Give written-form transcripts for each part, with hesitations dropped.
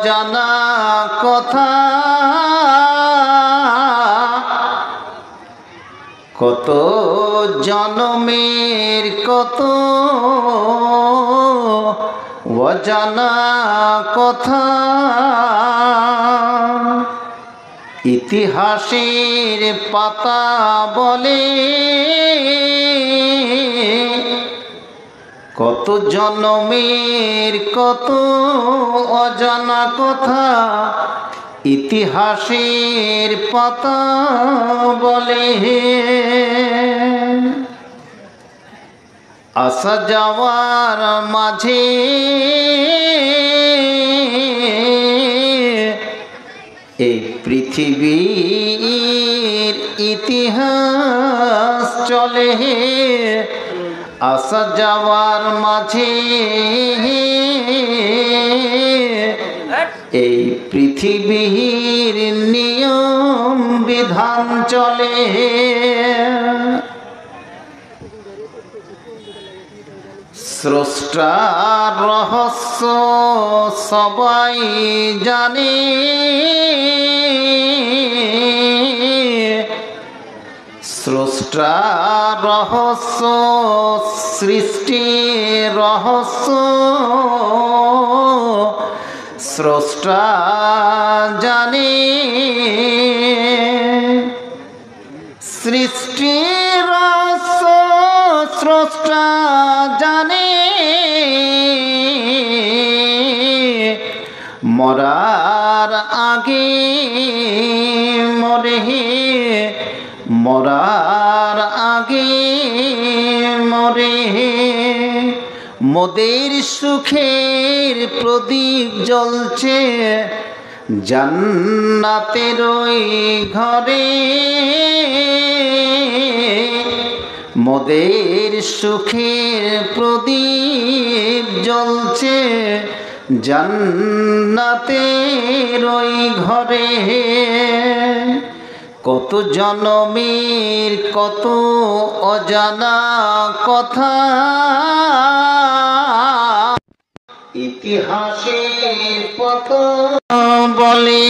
অজানা কথা কত জনমের কত অজানা কথা ইতিহাসের পাতা বলে কত জনমের কত অজানা কথা ইতিহাসের পাতা বলে আসা যাওয়ার মাঝে এই পৃথিবীর ইতিহাস চলে আসা যাওয়ার মাঝে এই পৃথিবীর নিয়ম বিধান চলে স্রষ্টার রহস্য সবাই জানে স্রষ্টার রহস্য সৃষ্টির রহস্য স্রষ্টা জানে সৃষ্টির রহস্য স্রষ্টা জানে মরার আগে মরে মরার আগে মরে মোদের সুখের প্রদীপ জ্বলছে জান্নাতের ওই ঘরে মোদের সুখের প্রদীপ জ্বলছে জান্নাতের ওই ঘরে কত জনমের কত অজানা কথা ইতিহাসের পাতা বলে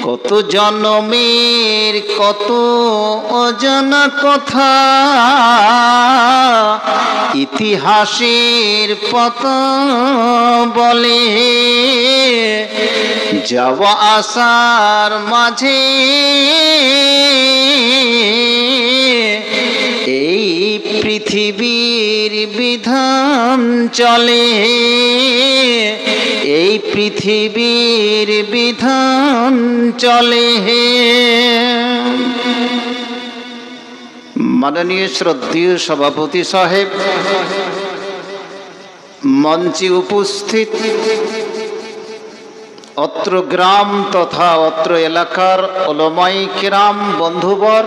কত জনমের কত অজানা কথা ইতিহাসের পাতা বলে যাওয়া আসার মাঝে এই পৃথিবীর বিধান চলে এই পৃথিবীর বিধান চলে মাননীয় শ্রদ্ধেয় সভাপতি সাহেব মঞ্চে উপস্থিত অত্র গ্রাম তথা অত্র এলাকার ওলামায়ে কেরাম বন্ধুবর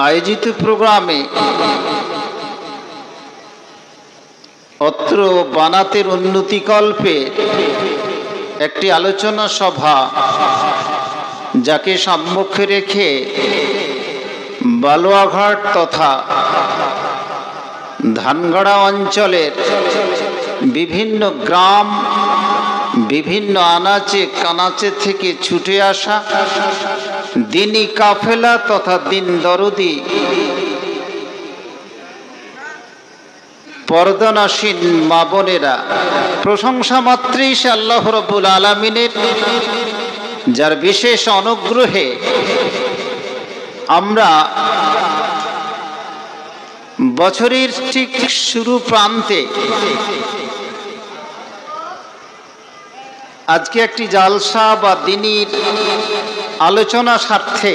আয়োজিত প্রোগ্রামে অত্র বানাতের উন্নতিকল্পে একটি আলোচনা সভা যাকে সম্মুখে রেখে বালুয়াঘাট তথা ধানগড়া অঞ্চলের বিভিন্ন গ্রাম বিভিন্ন আনাচে কানাচে থেকে ছুটে আসা দিনী কাফেলা তথা দিন দরদি পর্দানাসীন মা বোনেরা প্রশংসা মাত্রই সে আল্লাহ রাব্বুল আলামিনের যার বিশেষ অনুগ্রহে আমরা বছরের ঠিক শুরু প্রান্তে আজকে একটি জালসা বা দিনীর আলোচনা স্বার্থে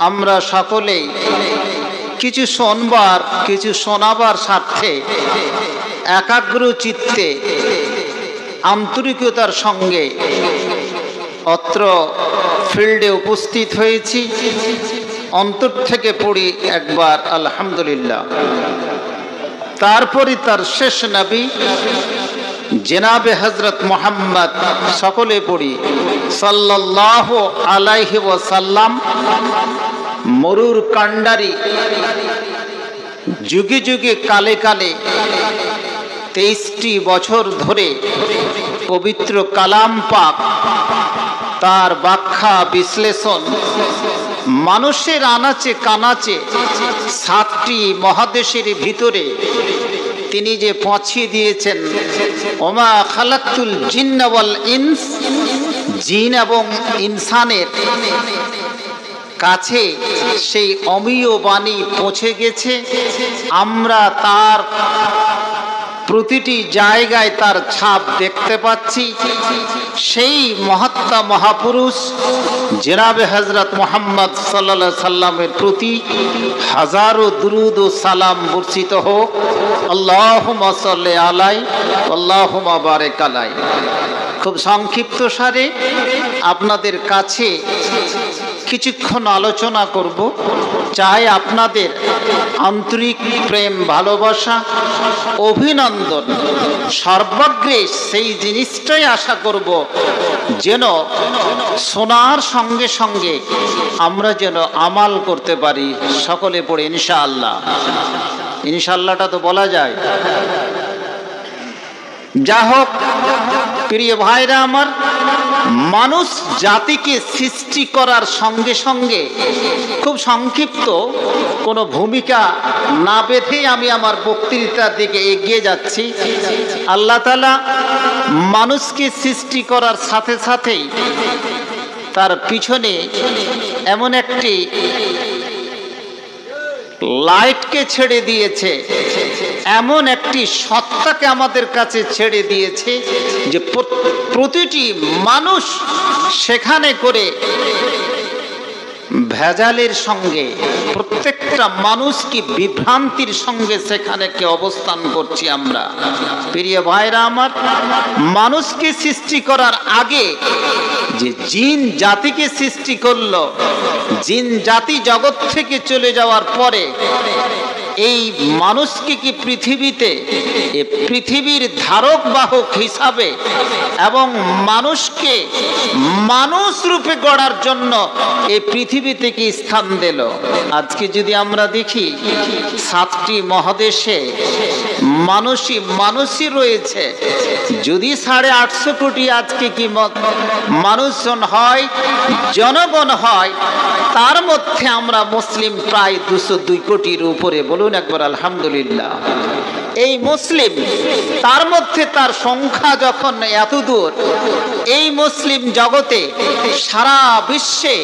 আমরা সকলেই কিছু শুনবার কিছু শোনাবার স্বার্থে একাগ্র চিত্তে আন্তরিকতার সঙ্গে অত্র ফিল্ডে উপস্থিত হয়েছি। অন্তর থেকে পড়ি একবার আলহামদুলিল্লাহ, তারপরে তার শেষ নবী জনাবে হযরত মুহাম্মদ সকলে পড়ি সাল্লাল্লাহু আলাইহি ওয়াসাল্লাম। মরুর কাণ্ডারি যুগে যুগে কালে কালে 23টি বছর ধরে পবিত্র কালাম পাক, তার ব্যাখ্যা বিশ্লেষণ মানুষের আনাচে কানাচে 7টি মহাদেশের ভিতরে তিনি যে পৌঁছিয়ে দিয়েছেন, ওমা খালাকতুল জিন্না ওয়াল ইনস, জিন এবং ইনসানের কাছে সেই অমীয় বাণী পৌঁছে গেছে। আমরা তার প্রতিটি জায়গায় তার ছাপ দেখতে পাচ্ছি। সেই মহাত্মা মহাপুরুষ জনাবে হযরত মুহাম্মদ সাল্লাল্লাহু আলাইহি সাল্লামের প্রতি হাজারো দুরুদ ও সালাম বর্ষিত হোক। আল্লাহুম্মা সাল্লি আলাইহি আল্লাহুম্মা বারিক আলাইহি। খুব সংক্ষিপ্ত সারে আপনাদের কাছে কিছুক্ষণ আলোচনা করব। চাই আপনাদের আন্তরিক প্রেম, ভালোবাসা, অভিনন্দন, সর্বাগ্রে সেই জিনিসটাই আশা করব যেন শোনার সঙ্গে সঙ্গে আমরা যেন আমাল করতে পারি। সকলে পড়ে ইনশাআল্লাহ। ইনশাআল্লাহটা তো বলা যায়। যা হোক প্রিয় ভাইরা আমার, মানুষ জাতিকে সৃষ্টি করার সঙ্গে সঙ্গে খুব সংক্ষিপ্ত কোনো ভূমিকা না বেঁধেই আমি আমার বক্তৃতার দিকে এগিয়ে যাচ্ছি। আল্লাহ তাআলা মানুষকে সৃষ্টি করার সাথে সাথেই তার পিছনে এমন একটি লাইটকে ছেড়ে দিয়েছে, এমন একটি সত্তাকে আমাদের কাছে ছেড়ে দিয়েছে যে প্রতিটি মানুষ সেখানে করে ভেজালের সঙ্গে, প্রত্যেকটা মানুষ কি বিভ্রান্তির সঙ্গে সেখানে কি অবস্থান করছি আমরা। প্রিয় ভাইরা আমার, মানুষকে সৃষ্টি করার আগে যে জিন জাতিকে সৃষ্টি করলো, জিন জাতি জগৎ থেকে চলে যাওয়ার পরে এই মানুষকে কি পৃথিবীতে পৃথিবীর ধারক বাহক হিসাবে এবং মানুষকে মানুষ রূপে গড়ার জন্য এই পৃথিবীতে কি স্থান দিল। আজকে যদি আমরা দেখি 7টি মহাদেশে মানুষই রয়েছে। যদি 850 কোটি আজকে কি মানুষজন হয়, জনগণ হয়, তার মধ্যে আমরা মুসলিম প্রায় 202 কোটির উপরে। বলুন একবার আলহামদুলিল্লাহ। এই মুসলিম, তার মধ্যে তার সংখ্যা যখন এত দূর, এই মুসলিম জগতে সারা বিশ্বে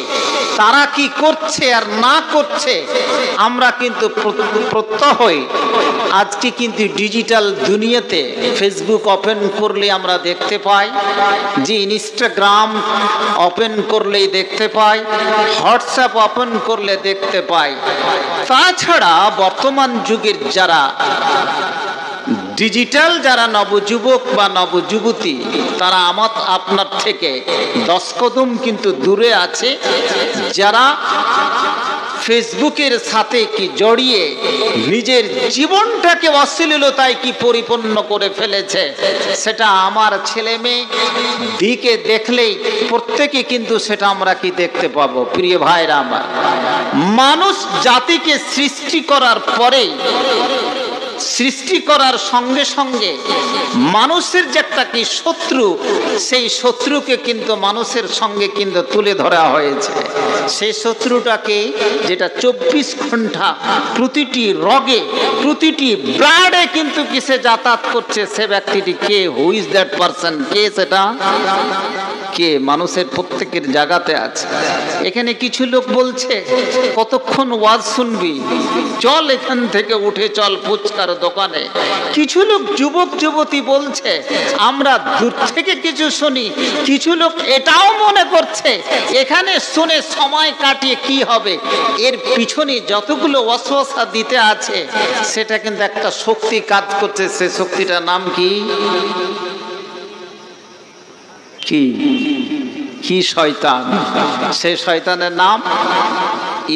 তারা কি করছে আর না করছে আমরা কিন্তু প্রত্যহই আজকে কিন্তু ডিজিটাল দুনিয়াতে ফেসবুক ওপেন করলে আমরা দেখতে পাই, যে ইনস্টাগ্রাম ওপেন করলেই দেখতে পাই, হোয়াটসঅ্যাপ ওপেন করলে দেখতে পাই। তাছাড়া বর্তমান যুগের যারা ডিজিটাল যারা নবযুবক বা নবযুবতী, তারা আপনার থেকে 10 কদম কিন্তু দূরে আছে, যারা ফেসবুকের সাথে কি জড়িয়ে নিজের জীবনটাকে অশ্লীলতায় কি পরিপূর্ণ করে ফেলেছে, সেটা আমার ছেলে মেয়ে দিকে দেখলেই প্রত্যেকে কিন্তু সেটা আমরা কি দেখতে পাবো। প্রিয় ভাইরা আমার, মানুষ জাতিকে সৃষ্টি করার পরেই, সৃষ্টি করার সঙ্গে সঙ্গে মানুষের যে একটা কি শত্রু, সেই শত্রুকে কিন্তু মানুষের সঙ্গে কিন্তু তুলে ধরা হয়েছে। সেই শত্রুটাকে যেটা 24 ঘন্টা প্রতিটি রগে, প্রতিটি ব্লাডে কিন্তু কিসে যাতায়াত করছে, সে ব্যক্তিটি কে? Who is that person? কে সেটা? কে? মানুষের প্রত্যেকের জায়গাতে আছে। এখানে কিছু লোক বলছে কতক্ষণ ওয়াজ শুনবি, চল এখান থেকে উঠে চল ফুচকার দোকানে। কিছু লোক যুবক যুবতী বলছে আমরা দূর থেকে কিছু শুনি। কিছু লোক এটাও মনে করছে এখানে শুনে সময় কাটিয়ে কি হবে। এর পিছনে যতগুলো ওয়াসওয়াসা দিতে আছে, সেটা কিন্তু একটা শক্তি কাজ করছে। সে শক্তিটার নাম কি? কি শয়তান। সেই শয়তানের নাম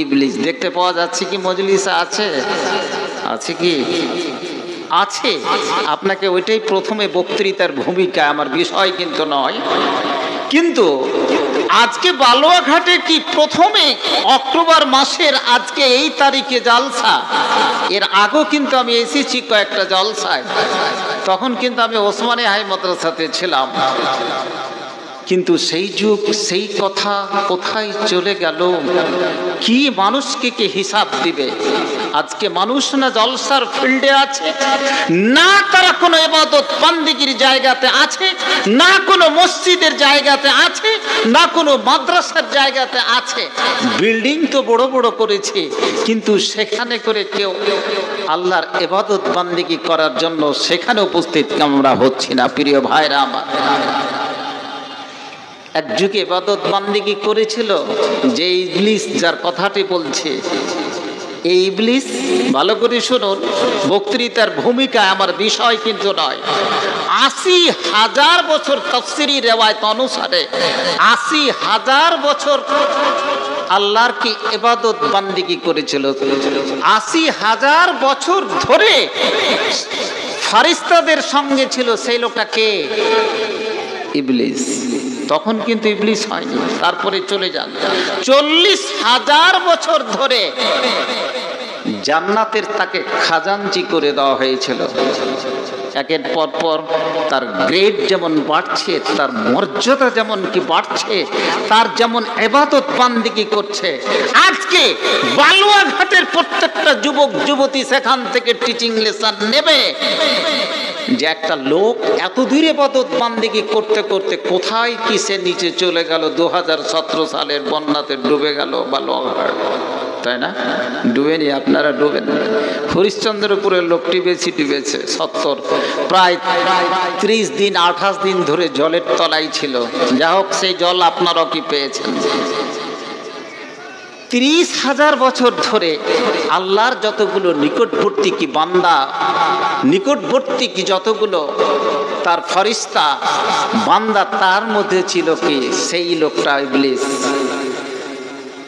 ইবলিস। দেখতে পাওয়া যাচ্ছে কি মজলিসে আছে? আছে কি? আছে। আপনাকে ওইটাই প্রথমে বক্তৃতার ভূমিকা, আমার বিষয় কিন্তু নয়। কিন্তু আজকে বালুয়াঘাটে কি প্রথমে অক্টোবর মাসের আজকে এই তারিখে জলসা? এর আগেও কিন্তু আমি এসেছি কয়েকটা জলসায়, তখন কিন্তু আমি ওসমানী হাই মাদ্রাসাতে ছিলাম। কিন্তু সেই যুগ সেই কথা কোথায় চলে গেল? কি মানুষকে কে হিসাব দিবে? আজকে মানুষ না জলসার ফিল্ডে আছে, না তারা কোনো ইবাদত বান্দিগির জায়গাতে আছে, না কোনো মসজিদের জায়গাতে আছে, না কোনো মাদ্রাসার জায়গাতে আছে। বিল্ডিং তো বড় বড় করেছে, কিন্তু সেখানে করে কেউ আল্লাহর ইবাদত বান্দিগি করার জন্য সেখানে উপস্থিত আমরা হচ্ছি না। প্রিয় ভাইরা আমার, এক যুগে ইবাদত বান্দিগি করেছিল যে ইবলিস, যার কথাটি বলছে এই ইবলিস। ভালো করে শুনুন, বক্তৃতার ভূমিকা আমার বিষয় কিন্তু নয়। ৮০,০০০ বছর তাফসীরি রিওয়ায়াত অনুসারে ৮০,০০০ বছর আল্লাহর কি ইবাদত বান্দিগি করেছিল। ৮০,০০০ বছর ধরে ফেরেশতাদের সঙ্গে ছিল। সেই লোকটা কে? ইবলিস। তখন কিন্তু ইবলিস হয়নি, তারপরে চলে যান। ৪০,০০০ বছর ধরে জান্নাতের তাকে খাজানচি করে দেওয়া হয়েছিল। একের পর পর তার গ্রেড যেমন বাড়ছে, তার মর্যাদা যেমন কি বাড়ছে, তার যেমন ইবাদত বান্দিগি করছে। আজকে বালুয়াঘাটের প্রত্যেকটা যুবক যুবতী সেখান থেকে টিচিং লেসন নেবে যে একটা লোক এত দূরে ইবাদত বান্দিগি করতে করতে কোথায় কিসে নিচে চলে গেল। 2017 সালের বন্যাতে ডুবে গেল বালুয়াঘাট, তাই না? ডুবেনি, আপনারা ডুবেন। হরিশ্চন্দ্রপুরের লোকটি বেশি ডুবেছে। 70 প্রায় 30 দিন 28 দিন ধরে জলের তলায় ছিল। যা হোক, সেই জল আপনারাও কি পেয়েছেন? 30,০০০ বছর ধরে আল্লাহর যতগুলো নিকটবর্তী কি বান্দা, নিকটবর্তী কি যতগুলো তার ফেরেশতা বান্দা, তার মধ্যে ছিল কি সেই লোকটা ইবলিস।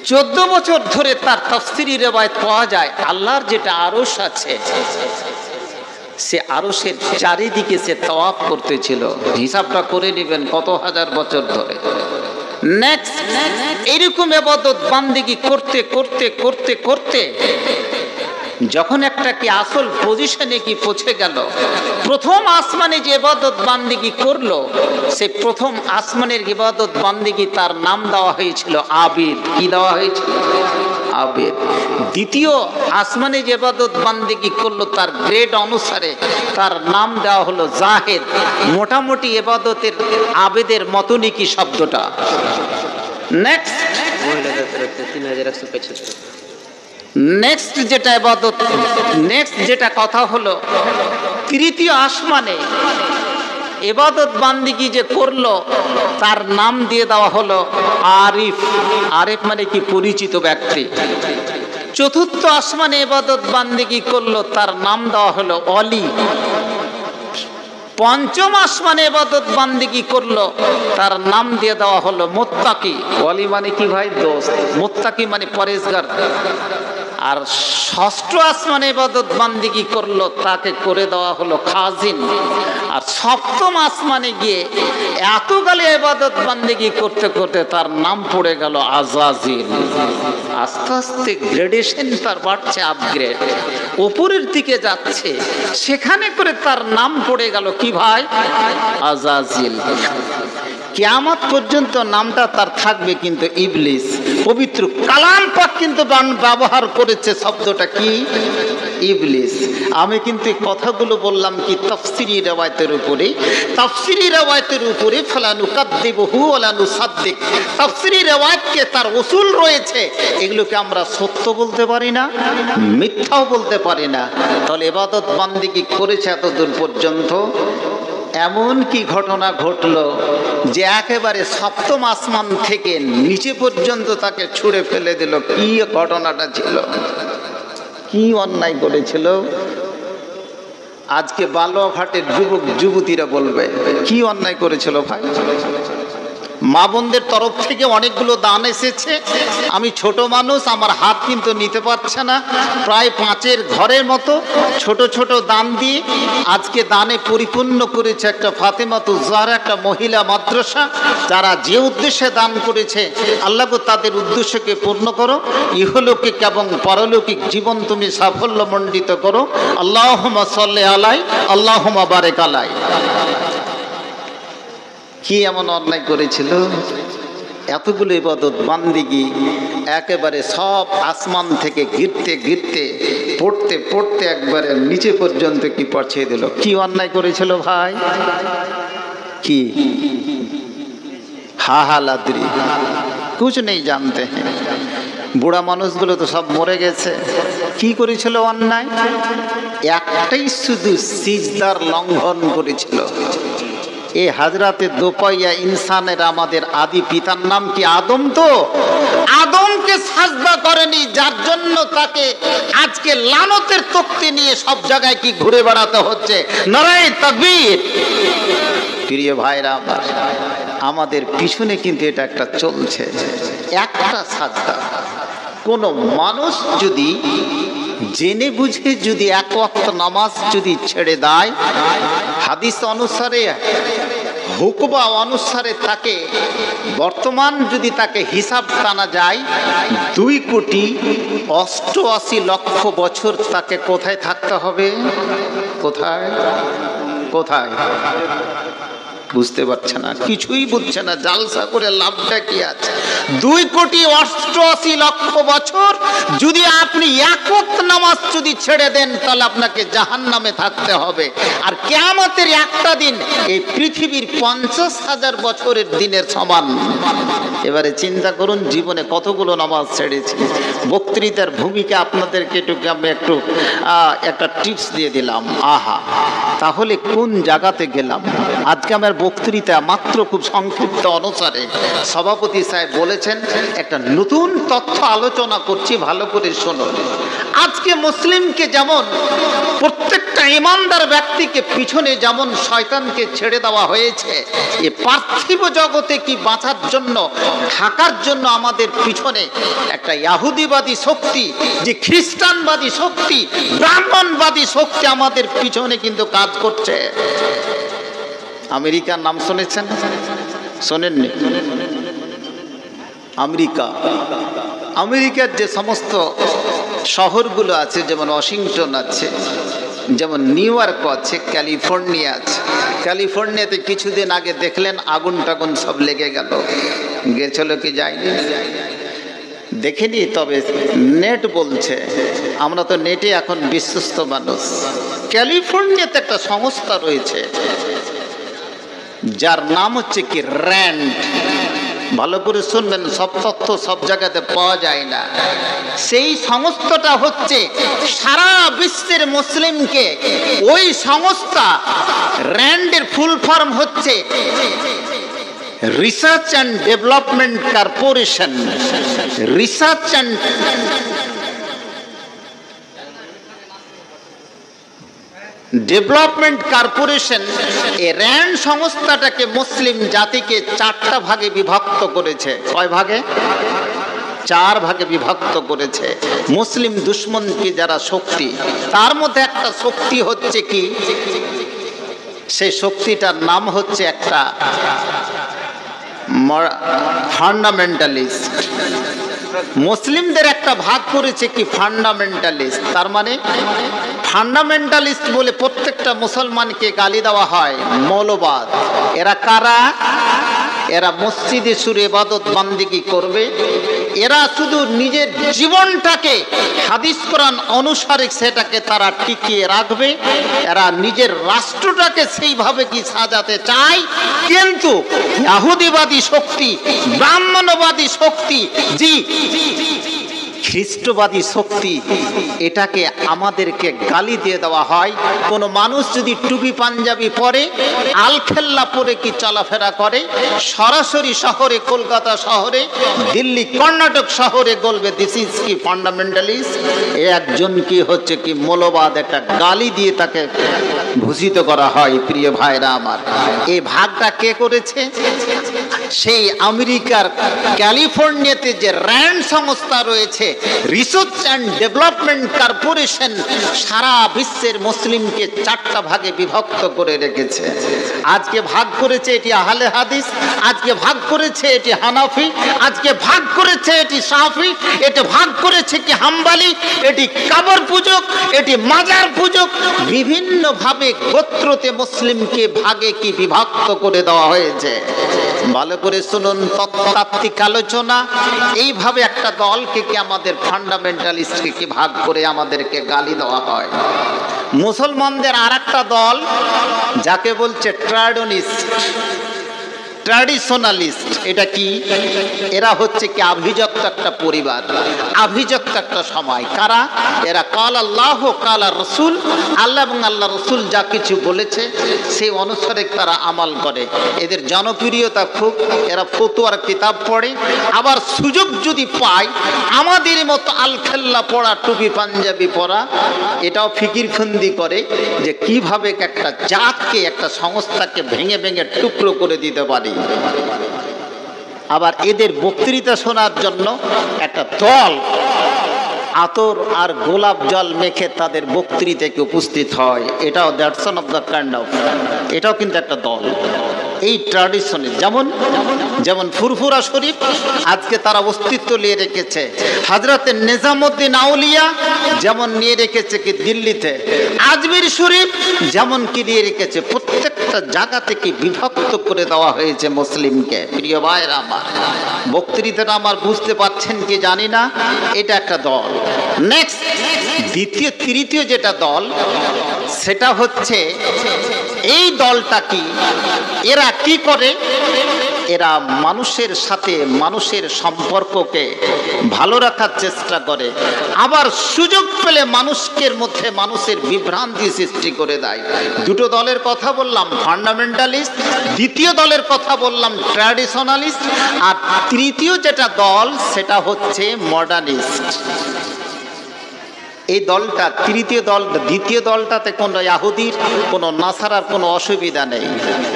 14 বছর ধরে তার তাফসীরি রিওয়ায়াত পাওয়া যায় আল্লাহর যেটা আরশ আছে, সে আরশের চারিদিকে সে তাওয়াফ করতেছিল। হিসাবটা করে নেবেন কত হাজার বছর ধরে। নেক্সট, এরকম ইবাদত বান্দিগি করতে করতে করতে করতে যখন একটা কি আসল পজিশনে কি পৌঁছে গেল, প্রথম আসমানে যে ইবাদত বান্দিগি করলো, সে প্রথম আসমানের ইবাদত বান্দিগি তার নাম দেওয়া হয়েছিল আবিদ। কি দেওয়া হয়েছিল? আবিদ। দ্বিতীয় আসমানে যে ইবাদত বান্দিগি করলো তার গ্রেড অনুসারে তার নাম দেওয়া হলো জাহেদ। মোটামুটি ইবাদতের আবেদের মতনই কি শব্দটা। নেক্সট, নেক্সট যেটা ইবাদত, নেক্সট যেটা কথা হলো, তৃতীয় আসমানে ইবাদত বান্দিগি যে করলো তার নাম দিয়ে দেওয়া হলো আরিফ। আরিফ মানে কি? পরিচিত ব্যক্তি। চতুর্থ আসমানে ইবাদত বান্দিগি করলো তার নাম দেওয়া হলো অলি। পঞ্চম আসমানে ইবাদত বান্দিগি করলো তার নাম দিয়ে দেওয়া হলো মুত্তাকি। অলি মানে কি ভাই? দোস্ত। মুত্তাকি মানে পরেজগার। আর ষষ্ঠ আসমানে ইবাদত বান্দিগি করলো তাকে করে দেওয়া হলো খাজিন। আর সপ্তম আসমানে গিয়ে এত গালে ইবাদত বান্দিগি করতে করতে তার নাম পড়ে গেল আজাজিল। আস্তে আস্তে গ্রেডেশন তার বাড়ছে, আপগ্রেড, উপরের দিকে যাচ্ছে। সেখানে করে তার নাম পড়ে গেল কি ভাই? আজাজিল। কিয়ামত পর্যন্ত নামটা তার থাকবে কিন্তু ইবলিস। পবিত্র কালাম পাক কিন্তু ব্যবহার করেছে শব্দটা কি? ইবলিস। আমি কিন্তু এই কথাগুলো বললাম কি তাফসীরি রিওয়ায়াতের উপরে। তাফসীরি রিওয়ায়াতের উপরে ফালানুকাদ্দিবহু ওয়ালা নুসাদ্দিক। তাফসীরি রিওয়ায়াতকে তার উসুল রয়েছে, এগুলোকে আমরা সত্য বলতে পারি না, মিথ্যাও বলতে পারি না। তাহলে ইবাদত বান্দিগি করেছে এতদূর পর্যন্ত। এমন কি ঘটনা ঘটলো যে একেবারে সপ্তম আসমান থেকে নিচে পর্যন্ত তাকে ছুঁড়ে ফেলে দিল। কি ঘটনাটা ছিল? কি অন্যায় করেছিল? আজকে বালুয়াঘাটের যুবক যুবতীরা বলবে কি অন্যায় করেছিল ভাই? মা বোনদের তরফ থেকে অনেকগুলো দান এসেছে। আমি ছোট মানুষ, আমার হাত কিন্তু নিতে পারছে না। প্রায় 5-এর ঘরের মতো ছোট ছোট দান দিয়ে আজকে দানে পরিপূর্ণ করেছে একটা ফাতেমাতুজ জাহরা, একটা মহিলা মাদ্রাসা। যারা যে উদ্দেশ্যে দান করেছে, আল্লাহ গো তাদের উদ্দেশ্যকে পূর্ণ করো, ইহলৌকিক এবং পারলৌকিক জীবন তুমি সাফল্যমণ্ডিত করো। আল্লাহুম্মা সাল্লি আলাই, আল্লাহুম্মা বারিক আলাই। কি এমন অন্যায় করেছিল? এতগুলো ইবাদত বান্দিগি একেবারে সব আসমান থেকে গিরতে গিরতে পড়তে পড়তে একবারে নিচে পর্যন্ত কি পৌঁছে দিল। কি অন্যায় করেছিল ভাই? কি হাহালাদ্রি কুছ নেই জানতে হ্যাঁ। বুড়া মানুষগুলো তো সব মরে গেছে। কি করেছিল অন্যায়? একটাই শুধু সিজদার লঙ্ঘন করেছিল। এ হাজরাতে দোপাইয়া ইনসানের আমাদের আদি পিতার নাম কি আদম? তো আদমকে সাজদা করেনি, যার জন্য তাকে আজকে লানতের তক্তি নিয়ে সব জায়গায় কি ঘুরে বেড়াতে হচ্ছে। নারায়ে তাকবীর। প্রিয় ভাইরা, আমাদের পিছনে কিন্তু এটা একটা চলছে, একটা সাজদা। কোন মানুষ যদি জেনে বুঝে যদি এক ওয়াক্ত নামাজ যদি ছেড়ে দেয়, হাদিস অনুসারে হুকবা অনুসারে তাকে বর্তমান যদি তাকে হিসাব টানা যায় 2,88,00,000 বছর তাকে কোথায় থাকতে হবে? কোথায় কোথায়? বুঝতে পারছে না, কিছুই বুঝছে না। জালসা করে লাভটা কি আছে? 2,88,00,000 বছর যদি আপনি এক ওয়াক্ত নামাজ যদি ছেড়ে দেন, তাহলে আপনাকে জাহান্নামে থাকতে হবে। আর কিয়ামতের একটা দিন এই পৃথিবীর 50,000 বছরের দিনের সমান। এবারে চিন্তা করুন, জীবনে কতগুলো নামাজ ছেড়েছি। বক্তৃতার ভূমিকা আপনাদেরকে আমি একটু একটা টিপস দিয়ে দিলাম। আহা, তাহলে কোন জায়গাতে গেলাম? আজকে আমার বক্তৃতা মাত্র খুব সংক্ষিপ্ত অনুসারে সভাপতি সাহেব বলেছেন একটা নতুন তথ্য আলোচনা করছি, ভালো করে শুনুন। আজকে মুসলিমকে যেমন প্রত্যেকটা ইমানদার ব্যক্তিকে পিছনে যেমন শয়তানকে ছেড়ে দেওয়া হয়েছে, এ পার্থিব জগতে কি বাঁচার জন্য, থাকার জন্য আমাদের পিছনে একটা ইহুদিবাদী শক্তি, যে খ্রিস্টানবাদী শক্তি, ব্রাহ্মণবাদী শক্তি আমাদের পিছনে কিন্তু কাজ করছে। আমেরিকার নাম শুনেছেন? শোনেননি? আমেরিকার যে সমস্ত শহরগুলো আছে, যেমন ওয়াশিংটন আছে, যেমন নিউ ইয়র্ক আছে, ক্যালিফোর্নিয়া আছে। ক্যালিফোর্নিয়াতে কিছুদিন আগে দেখলেন আগুন টাগুন সব লেগে গেল। গেছিল কি যায়নি? দেখেনি, তবে নেট বলছে। আমরা তো নেটে এখন বিশ্বস্ত মানুষ। ক্যালিফোর্নিয়াতে একটা সংস্থা রয়েছে যার নাম হচ্ছে কি র্যান্ড। ভালো করে শুনবেন, সব তথ্য সব জায়গাতে পাওয়া যায় না। সেই সংস্থাটা হচ্ছে সারা বিশ্বের মুসলিমকে, ওই সংস্থা র্যান্ডের ফুল ফর্ম হচ্ছে research and development corporation. Research and development corporation এই র্যান্ড সংস্থাটাকে মুসলিম জাতিকে 4টা ভাগে বিভক্ত করেছে। কয় ভাগে? 4 ভাগে বিভক্ত করেছে। মুসলিম দুশ্মনকে যারা শক্তি, তার মধ্যে একটা শক্তি হচ্ছে কি, সেই শক্তিটার নাম হচ্ছে একটা ফান্ডামেন্টালিস্ট। মুসলিমদের একটা ভাগ করেছে কি ফান্ডামেন্টালিস্ট। তার মানে ফান্ডামেন্টালিস্ট বলে প্রত্যেকটা মুসলমানকে গালি দেওয়া হয় মৌলবাদ। এরা কারা? এরা মসজিদে সুরে ইবাদত বান্দিগি করবে। এরা শুধু নিজের জীবনটাকে হাদিস কোরআন অনুসারে সেটাকে তারা টিকিয়ে রাখবে। এরা নিজের রাষ্ট্রটাকে সেইভাবে কি সাজাতে চায়, কিন্তু ইহুদিবাদী শক্তি, ব্রাহ্মণবাদী শক্তি, জি খ্রিস্টবাদী শক্তি, এটাকে আমাদেরকে গালি দিয়ে দেওয়া হয়। কোনো মানুষ যদি টুপি পাঞ্জাবি পরে, আলখেল্লা পরে কি চলাফেরা করে, সরাসরি শহরে, কলকাতা শহরে, দিল্লি, কর্ণাটক শহরে বলবে দিস ইজ কি ফান্ডামেন্টালিস্ট। একজন কি হচ্ছে কি মৌলবাদ, একটা গালি দিয়ে তাকে ভূষিত করা হয়। প্রিয় ভাইরা আমার, এই ভাগটা কে করেছে? সেই আমেরিকার ক্যালিফোর্নিয়াতে যে র্যান্ড সংস্থা রয়েছে, রিসার্চ অ্যান্ড ডেভেলপমেন্ট কর্পোরেশন, সারা বিশ্বের মুসলিমকে 4টা ভাগে বিভক্ত করে রেখেছে। আজকে ভাগ করেছে এটি আহলে হাদিস, আজকে ভাগ করেছে এটি হানাফি, আজকে ভাগ করেছে এটি শাফি, এটি ভাগ করেছে কি হাম্বলি, এটি কবর পূজক, এটি মাজার পূজক। বিভিন্ন ভাবে গোত্রতে মুসলিমকে ভাগে কি বিভক্ত করে দেওয়া হয়েছে। ভালো করে শুনুন, তত্ত্বতাত্ত্বিক আলোচনা। এইভাবে একটা দলকে কি আমাদের ফান্ডামেন্টালিস্টকে কি ভাগ করে আমাদেরকে গালি দেওয়া হয়। মুসলমানদের আর একটা দল যাকে বলছে ট্র্যাডিশনালিস্ট। এটা কি? এরা হচ্ছে কি আভিজাত্য একটা পরিবার, আভিজাত্য একটা সময়। কারা এরা? কাল আল্লাহ কাল রসুল, আল্লাহ এবং আল্লাহ রসুল যা কিছু বলেছে সেই অনুসারে তারা আমল করে। এদের জনপ্রিয়তা খুব। এরা ফতুয়ার কিতাব পড়ে, আবার সুযোগ যদি পায় আমাদের মতো আলখেল্লা পড়া, টুপি পাঞ্জাবি পরা, এটাও ফিকিরফন্দি করে যে কিভাবে একটা জাতকে, একটা সংস্থাকে ভেঙে ভেঙে টুকরো করে দিতে পারে। আবার এদের বক্তৃতা শোনার জন্য একটা দল আতর আর গোলাপ জল মেখে তাদের বক্তৃতাকে উপস্থিত হয়। এটাও that's one of the kind of, এটাও কিন্তু একটা দল। এই ট্র্যাডিশনে যেমন ফুরফুরা শরীফ আজকে তারা অস্তিত্ব নিয়ে রেখেছে, হযরতে নিজামুদ্দিন আউলিয়া যেমন নিয়ে রেখেছে কি দিল্লিতে, আজমির শরীফ যেমন কি নিয়ে রেখেছে। প্রত্যেকটা জায়গা থেকে বিভক্ত করে দেওয়া হয়েছে মুসলিমকে। প্রিয় ভাইরা আমার, বক্তৃতাটা আমার বুঝতে পারছেন কি জানি না। এটা একটা দল। নেক্সট, দ্বিতীয় তৃতীয় যেটা দল, সেটা হচ্ছে এই দলটা কি, এরা কি করে? এরা মানুষের সাথে মানুষের সম্পর্ককে ভালো রাখার চেষ্টা করে, আবার সুযোগ পেলে মানুষের মধ্যে মানুষের বিভ্রান্তি সৃষ্টি করে দেয়। দুটো দলের কথা বললাম, ফান্ডামেন্টালিস্ট। দ্বিতীয় দলের কথা বললাম ট্র্যাডিশনালিস্ট। আর তৃতীয় যেটা দল সেটা হচ্ছে মডার্নিস্ট। এই দলটা তৃতীয় দল, দ্বিতীয় দলটাতে কোনো ইয়াহুদির, কোনো নাসারার কোনো অসুবিধা নেই,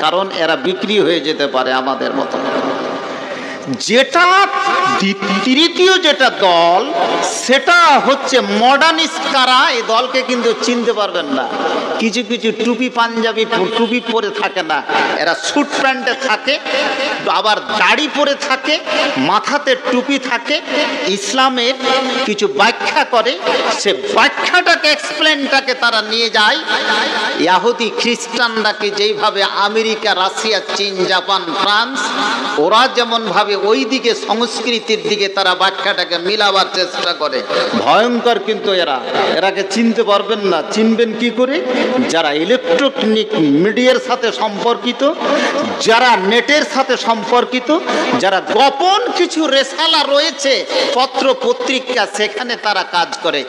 কারণ এরা বিক্রি হয়ে যেতে পারে আমাদের মতো। যেটা তৃতীয় যেটা দল সেটা হচ্ছে মডার্নিস্ট। কারা? এই দলকে কিন্তু চিনতে পারবেন না। কিছু কিছু টুপি পাঞ্জাবি টুপি পরে থাকে না, এরা স্যুট প্যান্টে থাকে, আবার দাড়ি পরে থাকে, মাথাতে টুপি থাকে, ইসলামের কিছু ব্যাখ্যা করে। সে ব্যাখ্যাটাকে, এক্সপ্লেনটাকে তারা নিয়ে যায় ইয়াহুদি খ্রিস্টানরাকে যেইভাবে আমেরিকা, রাশিয়া, চীন, জাপান, ফ্রান্স, ওরা যেমন ভাবে ওই দিকে সংস্কৃতির দিকে তারা ব্যাখ্যাটাকে মিলাবার চেষ্টা করে। ভয়ঙ্কর কিন্তু এরাকে চিনতে পারবেন না। চিনবেন কি করে? যারা ইলেকট্রনিক মিডিয়ার সাথে সম্পর্কিত, যারা নেটের সাথে সম্পর্কিত, যারা গোপন কিছু রেসালা রয়েছে, পত্র পত্রিকা, সেখানে তারা কাজ করে।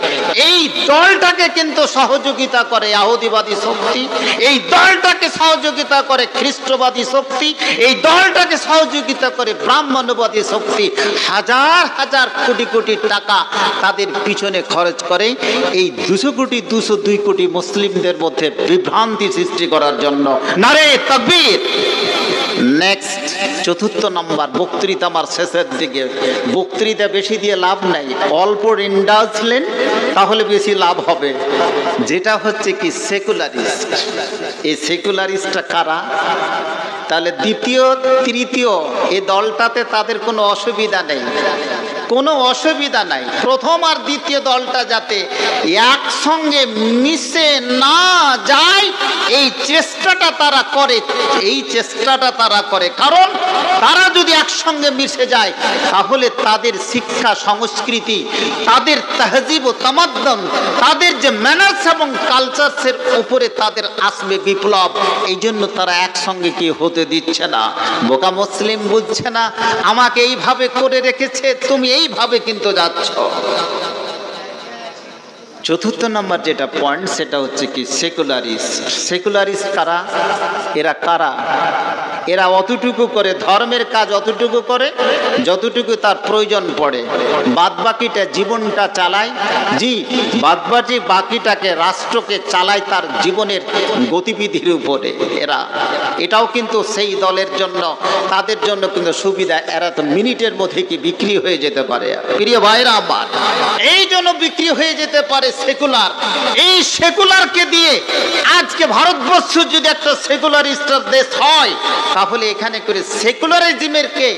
এই দলটাকে কিন্তু সহযোগিতা করে ইহুদিবাদী শক্তি, এই দলটাকে সহযোগিতা করে খ্রিস্টবাদী শক্তি, এই দলটাকে সহযোগিতা করে ব্রাহ্মণবাদী শক্তি। হাজার হাজার কোটি কোটি টাকা তাদের পিছনে খরচ করে এই 200 কোটি 202 কোটি মুসলিমদের মধ্যে বিভ্রান্তি সৃষ্টি করার জন্য। নারে তাকবীর। নেক্সট, চতুর্থ নম্বর বক্তৃতা আমার শেষের দিকে। বক্তৃতা বেশি দিয়ে লাভ নাই, অল্প ইন্ডাস্ট্রিয়াল তাহলে বেশি লাভ হবে। যেটা হচ্ছে কি সেকুলারিস্ট। এই সেকুলারিস্টটা কারা? তাহলে দ্বিতীয় তৃতীয় এই দলটাতে তাদের কোনো অসুবিধা নেই, কোনো অসুবিধা নাই। প্রথম আর দ্বিতীয় দলটা যাতে একসঙ্গে মিশে না যায় এই চেষ্টাটা তারা করে, এই চেষ্টাটা তারা করে। কারণ তারা যদি একসঙ্গে মিশে যায় তাহলে তাদের শিক্ষা সংস্কৃতি, তাদের তাহজিব ও তামাদ্দুন, তাদের যে ম্যানার্স এবং কালচারসের উপরে তাদের আসবে বিপ্লব। এই জন্য তারা একসঙ্গে কি হতে দিচ্ছে না। বোকা মুসলিম বুঝছে না, আমাকে এইভাবে করে রেখেছে, তুমি এইভাবে কিন্তু যাচ্ছ। চতুর্থ নম্বর যেটা পয়েন্ট সেটা হচ্ছে কি সেকুলারিস্ট। সেকুলারিস্ট কারা? এরা কারা? এরা অতটুকু করে, ধর্মের কাজ অতটুকু করে যতটুকু তার প্রয়োজন পড়ে, বাদ বাকিটা জীবনটা চালায়। জি, বাদ বাকিটাকে রাষ্ট্রকে চালায় তার জীবনের গতিবিধির উপরে। এটাও কিন্তু সেই দলের জন্য, তাদের জন্য কিন্তু সুবিধা। এরা তো মিনিটের মধ্যে কি বিক্রি হয়ে যেতে পারে। প্রিয় ভাইরা আমার, এই জন্য বিক্রি হয়ে যেতে পারে সেকুলার। এই সেকুলারকে দিয়ে আজকে ভারতবর্ষ যদি একটা সেকুলারিস্ট দেশ হয়, তাহলে এখানে করে সেকুলারিজমেরকে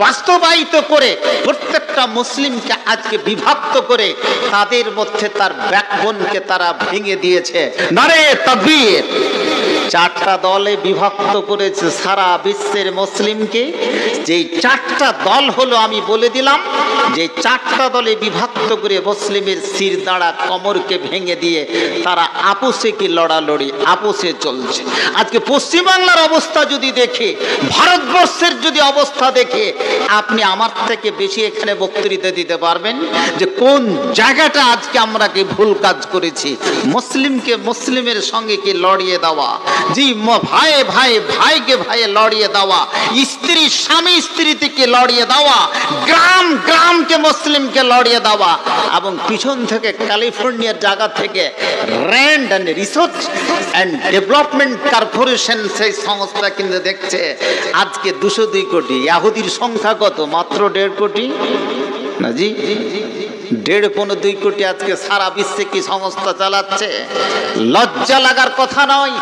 বাস্তবায়িত করে প্রত্যেকটা মুসলিমকে আজকে বিভক্ত করে তাদের মধ্যে তার ব্যাকবোনকে তারা ভেঙে দিয়েছে। নারে তাকবীর! চারটা দলে বিভক্ত করেছে সারা বিশ্বের মুসলিমকে। যেই চারটা দল হলো আমি বলে দিলাম, যে চারটা দলে বিভক্ত করে মুসলিমের শির দাঁড়া কোমরকে ভেঙে দিয়ে তারা আপোষে কি লড়ালড়ি, আপোষে চলছে। আজকে পশ্চিমবাংলার অবস্থা যদি দেখে, ভারতবর্ষের যদি অবস্থা দেখে, আপনি আমার থেকে বেশি এখানে বক্তৃতা দিতে পারবেন যে কোন জায়গাটা আজকে আমরা কি ভুল কাজ করেছি। মুসলিমকে মুসলিমের সঙ্গে কি লড়িয়ে দেওয়া, জি, ভাই ভাই ভাইকে ভাইয়ে লড়িয়ে দেওয়া, স্ত্রী স্বামী স্ত্রী থেকে লড়িয়ে দেওয়া, গ্রাম গ্রামকে মুসলিমকে লড়িয়ে দেওয়া, এবং পিছন থেকে ক্যালিফোর্নিয়ার জায়গা থেকে RAND and research and development corporation সেই সংস্থা কিন্তু দেখছে আজকে 202 কোটি। ইহুদির সংখ্যা কত? মাত্র 1.5 কোটি না জি, 1.5-2 কোটি আজকে সারা বিশ্বে কি সংস্থা চালাচ্ছে। লজ্জা লাগার কথা নয়,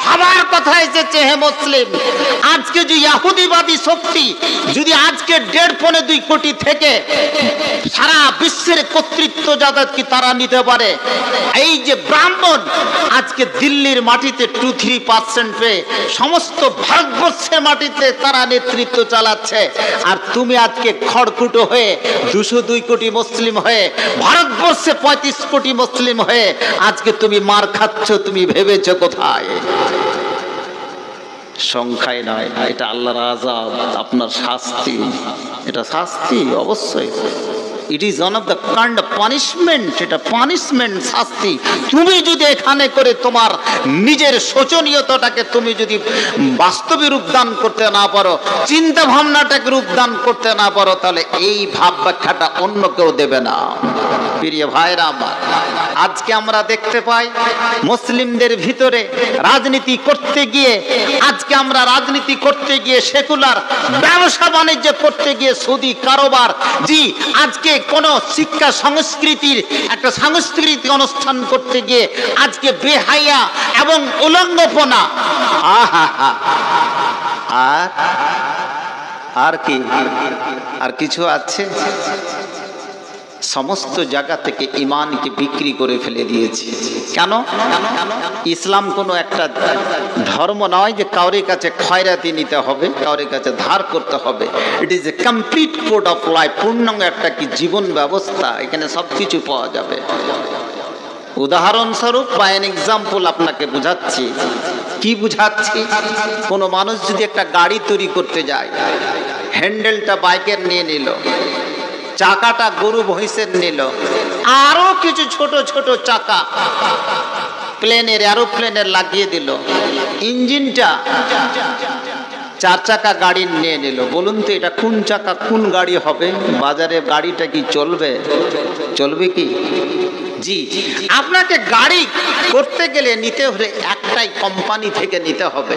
ভাবার কথা এসেছে। হে মুসলিম, আজকে যে ইহুদিবাদী শক্তি যদি আজকে 1.5-2 কোটি থেকে সারা বিশ্বের কর্তৃত্ব যাদের কি তারা নিতে পারে, এই যে ব্রাহ্মণ আজকে দিল্লির মাটিতে 2-3% পেয়ে সমস্ত ভারতবর্ষের মাটিতে তারা নেতৃত্ব চালাচ্ছে, আর তুমি আজকে খড়কুটো হয়ে 202 কোটি মুসলিম হয়ে ভারতবর্ষে 35 কোটি মুসলিম হয়ে আজকে তুমি মার খাচ্ছ। তুমি ভেবেছো কোথায়? সংখ্যায় নয়, এটা আল্লাহর আযাব, আপনার শাস্তি। এটা শাস্তি অবশ্যই। It is one of the kind of punishment. এটা পানিশমেন্ট, শাস্তি। তুমি যদি এখানে করে তোমার নিজের শোচনীয়তাটাকে তুমি যদি বাস্তবে রূপদান করতে না পারো, চিন্তা ভাবনাটাকে রূপদান করতে না পারো, তাহলে এই ভাব ব্যাখ্যাটা অন্য কেউ দেবে না। প্রিয় ভাইরা আমার, আজকে আমরা দেখতে পাই মুসলিমদের ভিতরে রাজনীতি করতে গিয়ে, আজকে আমরা রাজনীতি করতে গিয়ে সেকুলার ব্যবসা বাণিজ্য করতে গিয়ে সৌদি কারবার, জি, আজকে কোন শিক্ষা সংস্কৃতির একটা সাংস্কৃতিক অনুষ্ঠান করতে গিয়ে আজকে বেহায়া এবং উলঙ্গপনা। আর কি, আর কিছু আছে? সমস্ত জায়গা থেকে ইমানকে বিক্রি করে ফেলে দিয়েছে। কেন? ইসলাম কোনো একটা ধর্ম নয় যে কাউরের কাছে খয়রাতি নিতে হবে, কাউরের কাছে ধার করতে হবে। It is a complete code of life, পূর্ণাঙ্গ একটা কি জীবন ব্যবস্থা। এখানে সব কিছু পাওয়া যাবে। উদাহরণস্বরূপ বা এন এক্সাম্পল আপনাকে বুঝাচ্ছি। কি বুঝাচ্ছি? কোনো মানুষ যদি একটা গাড়ি তৈরি করতে যায়, হ্যান্ডেলটা বাইকের নিয়ে নিল, চাকাটা গরু মহিষের নিল, আরো কিছু ছোট ছোট চাকা প্লেনের, এরোপ্লেনের লাগিয়ে দিল, ইঞ্জিনটা 4 চাকা গাড়ি নিয়ে নিল। বলুন তো এটা কোন চাকা কোন গাড়ি হবে? বাজারে গাড়িটা কি চলবে? চলবে কি? জি, আপনাকে গাড়ি করতে গেলে নিতে হলে একটাই কোম্পানি থেকে নিতে হবে।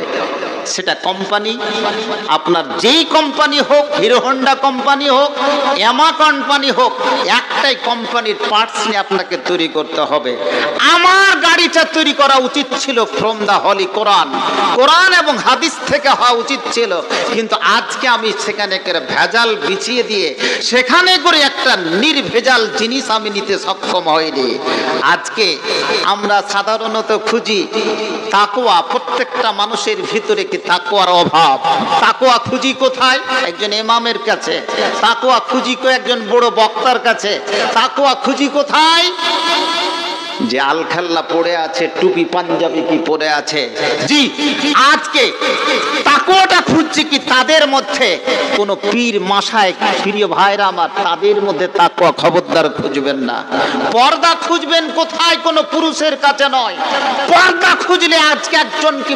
সেটা কোম্পানি আপনার যেই কোম্পানি হোক, হিরো হন্ডা কোম্পানি হোক, ইয়ামা কোম্পানি হোক, একটাই কোম্পানির পার্টস নিয়ে আপনাকে তৈরি করতে হবে। আমার গাড়িটা তৈরি করা উচিত ছিল ফ্রম দা হলি কোরআন, কোরআন এবং হাদিস থেকে হওয়া উচিত ছিল। কিন্তু আজকে আমি সেখানে করে ভেজাল বিছিয়ে দিয়ে সেখানে করে একটা নির্ভেজাল জিনিস আমি নিতে সক্ষম হইনি। আজকে আমরা সাধারণত খুঁজি তাকওয়া। প্রত্যেকটা মানুষের ভিতরে কি তাকওয়ার অভাব? তাকওয়া খুঁজি কোথায়? একজন ইমামের কাছে। তাকওয়া খুঁজি একজন বড় বক্তার কাছে। তাকওয়া খুঁজি কোথায়? যে আলখাল্লা পড়ে আছে, টুপি পাঞ্জাবি কি পরে আছে। জি, আজকে তাকওয়াটা খুঁজি হচ্ছে কি তাদের মধ্যে কোন পীর মাসায়, প্রিয় ভাইরা আমার, তাদের মধ্যে তাকওয়া খবরদার খুঁজবেন না। পর্দা খুঁজবেন কোথায়? কোন পুরুষের কাছে নয়। পর্দা খুঁজলে আজকে একজন কি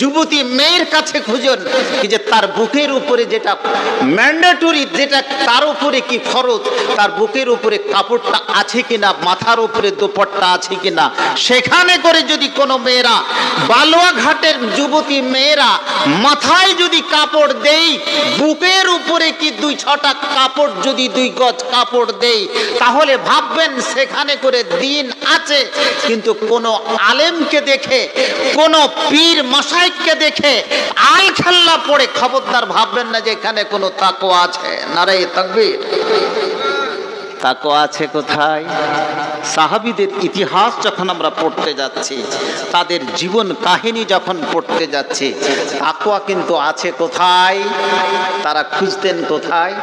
যুবতী মেয়ের কাছে খুঁজুন, কি যে তার বুকের উপরে যেটা ম্যান্ডেটরি, যেটা তার উপরে কি ফরজ, তার বুকের উপরে কাপড়টা আছে কিনা, মাথার উপরে দোপাট্টা আছে কিনা। সেখানে করে যদি কোনো মেয়েরা, বালুয়াঘাটের যুবতী মেয়েরা মাথায় যদি কাপড় দেই, বুকের উপরে কি 2-6টা কাপড় যদি 2 গজ কাপড় দেই, তাহলে ভাববেন সেখানে করে দিন আছে। কিন্তু কোন আলেমকে দেখে, কোন পীর মাশায়েখকে দেখে আল খেল্লা পড়ে খবরদার ভাববেন না যে এখানে কোনো তাকওয়া আছে। নারে তাকবীর। তাকওয়া আছে কোথায়? সাহাবীদের ইতিহাস যখন আমরা পড়তে যাচ্ছি, তাদের জীবন কাহিনী যখন পড়তে যাচ্ছি, তাকওয়া কিন্তু আছে কোথায়? তারা খুঁজতেন কোথায়?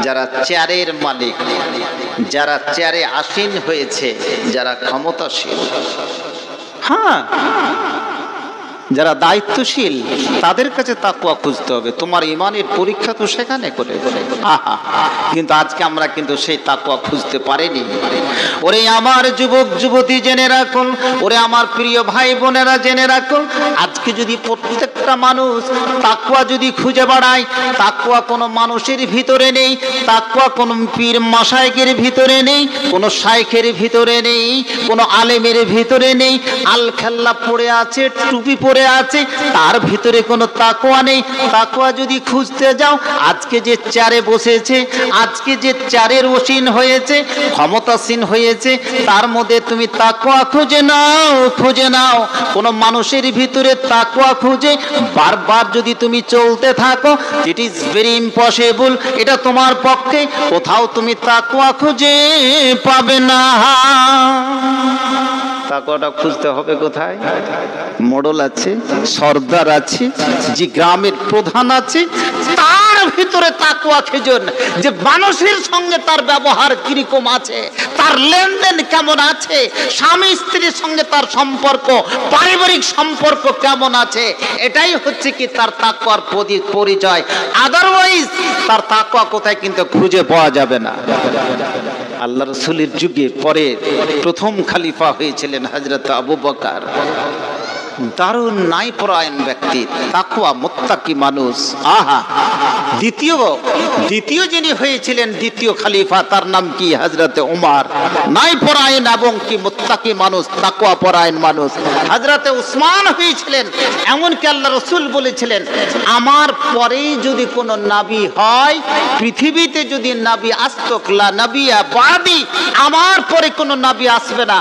যারা চেয়ারের মালিক, যারা চেয়ারে আসীন হয়েছে, যারা ক্ষমতাশীল, হ্যাঁ, যারা দায়িত্বশীল, তাদের কাছে তাকওয়া খুঁজতে হবে। তোমার ইমানের পরীক্ষা তো সেখানে করে। কিন্তু আজকে আমরা কিন্তু সেই তাকওয়া খুঁজতে পারিনি। ওরে আমার যুবক যুবতী জেনে রাখুন, ওরে আমার প্রিয় ভাই বোনেরা জেনে রাখুন, আজকে যদি প্রত্যেকটা মানুষ তাকওয়া যদি খুঁজে বেড়ায়, তাকওয়া কোনো মানুষের ভিতরে নেই, তাকওয়া কোনো পীর মাশায়েখের ভিতরে নেই, কোনো শাইখের ভিতরে নেই, কোনো আলেমের ভিতরে নেই, আল খেল্লা পড়ে আছে, টুপি পরে আছে, তার ভিতরে কোনো তাকওয়া নেই। তাকওয়া যদি খুঁজতে যাও, আজকে যে চেয়ারে বসেছে, আজকে যে চেয়ারের আসীন হয়েছে, ক্ষমতাসীন হয়েছে, তার মধ্যে তুমি তাকওয়া খুঁজে নাও, খুঁজে নাও। কোনো মানুষের ভিতরে তাকওয়া খুঁজে বারবার যদি তুমি চলতে থাকো, ইট ইজ ভেরি ইম্পসিবল, এটা তোমার পক্ষে কোথাও তুমি তাকওয়া খুঁজে পাবে না। তাকওয়াটা খুঁজতে হবে কোথায়? মোড়ল আছে, সর্দার আছে, যে গ্রামের প্রধান আছে, তার ভিতরে তাকওয়া খুঁজুন, যে মানুষের সঙ্গে তার ব্যবহার কিরকম আছে, তার লেনদেন কেমন আছে, স্বামী স্ত্রীর সঙ্গে তার সম্পর্ক, পারিবারিক সম্পর্ক কেমন আছে, এটাই হচ্ছে কি তার তাকওয়ার পরিচয়। আদারওয়াইজ তার তাকওয়া কোথায় কিন্তু খুঁজে পাওয়া যাবে না। আল্লাহ রাসূলের যুগে পরে প্রথম খলিফা হয়েছিলেন হযরত আবু বকর, দারুণ ন্যায়পরায়ণ ব্যক্তি, তাকওয়া মুত্তাকি মানুষ। আহা, দ্বিতীয় যিনি হয়েছিলেন, দ্বিতীয় খলিফা, তার নাম কি? হযরতে ওমর, ন্যায়পরায়ণ এবং কি মুত্তাকি মানুষ, তাকওয়া পরায়ণ মানুষ। হযরতে উসমান হয়েছিলেন, এমনকি আল্লাহ রাসূল বলেছিলেন, আমার পরেই যদি কোনো নবী হয়, পৃথিবীতে যদি নবী আসতক, লা নবিয়া বাদি, আমার পরে কোনো নবী আসবে না,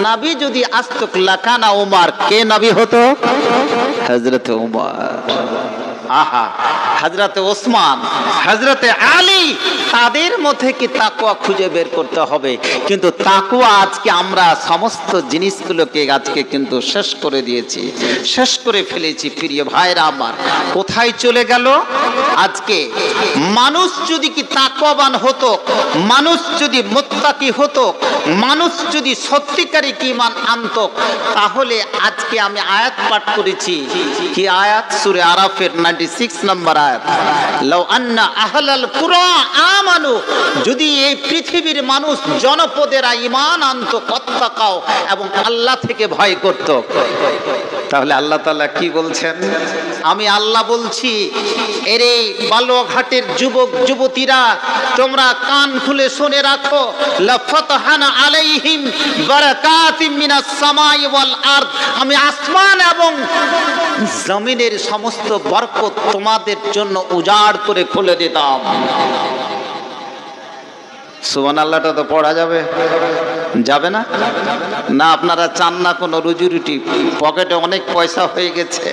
নবী যদি আসতক লাকানা ওমর। কে নবী হতো? হযরতে ওমর। আহা, হযরতে ওসমান, হযরতে আলী, তাদের মধ্যে কি তাকওয়া খুঁজে বের করতে হবে। কিন্তু তাকওয়া আজকে আমরা সমস্ত জিনিসগুলোকে আজকে কিন্তু শেষ করে দিয়েছি, শেষ করে ফেলেছি। প্রিয় ভাইরা আমার, কোথায় চলে গেল? আজকে মানুষ যদি কি তাকওয়াবান হতো, মানুষ যদি মুত্তাকি হতো, মানুষ যদি সত্যিকারী ঈমান আনত, তাহলে আজকে আমি আয়াত পাঠ করেছি। কি আয়াত? সূরা আরাফের 96 নম্বর আয়াত। লাউ আন্না আহলাল কুরা আমানু, যদি এই পৃথিবীর মানুষ জনপদেরা ঈমান আনত, ওয়াত্তাকাও, এবং আল্লাহ থেকে ভয় করত, তাহলে আল্লাহ তাআলা কি বলছেন? আমি আল্লাহ বলছি, এরে বালুঘাটের যুবক যুবতীরা, তোমরা কান খুলে শুনে রাখো, লাফাতহানা আলাইহিম বারাকাতিম মিনাস সামাই ওয়াল আরদ, আমি আসমান এবং জমিনের সমস্ত বরকত তোমাদের জন্য উজাড় করে খুলে দিতাম। সুবহানাল্লাহটা তো পড়া যাবে, যাবে না? না আপনারা চান না কোনো রুজি রুটি, পকেটে অনেক পয়সা হয়ে গেছে,